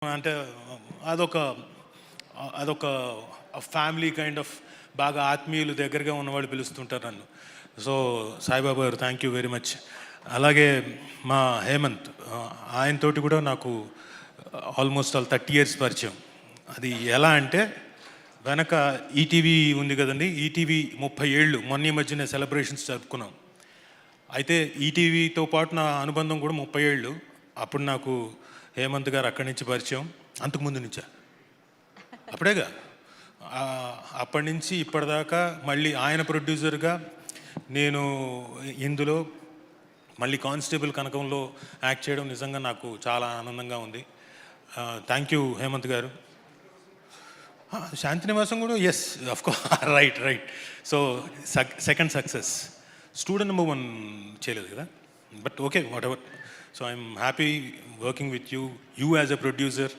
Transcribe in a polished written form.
అంటే అదొక అదొక ఫ్యామిలీ కైండ్ ఆఫ్ బాగా ఆత్మీయులు దగ్గరగా ఉన్నవాళ్ళు పిలుస్తుంటారు నన్ను. సో సాయిబాబా గారు థ్యాంక్ యూ వెరీ మచ్. అలాగే మా హేమంత్ ఆయనతోటి కూడా నాకు ఆల్మోస్ట్ 30 years పరిచయం. అది ఎలా అంటే వెనక ఈటీవీ ఉంది కదండి, ఈటీవీ 30 ఏళ్ళు మొన్న ఈ మధ్యనే సెలబ్రేషన్స్ జరుపుకున్నాం. అయితే ఈటీవీతో పాటు నా అనుబంధం కూడా 30 ఏళ్ళు. అప్పుడు నాకు హేమంత్ గారు అక్కడి నుంచి పరిచయం, అంతకుముందు నుంచా అప్పుడేగా. అప్పటి నుంచి ఇప్పటిదాకా మళ్ళీ ఆయన ప్రొడ్యూసర్గా నేను ఇందులో మళ్ళీ కానిస్టేబుల్ కనకంలో యాక్ట్ చేయడం నిజంగా నాకు చాలా ఆనందంగా ఉంది. థ్యాంక్ యూ హేమంత్ గారు. శాంతినివాసం కూడా yes of course right. So second success. Student number 1 చేయలేదు కదా, but okay whatever. So I'm happy working with you as a producer.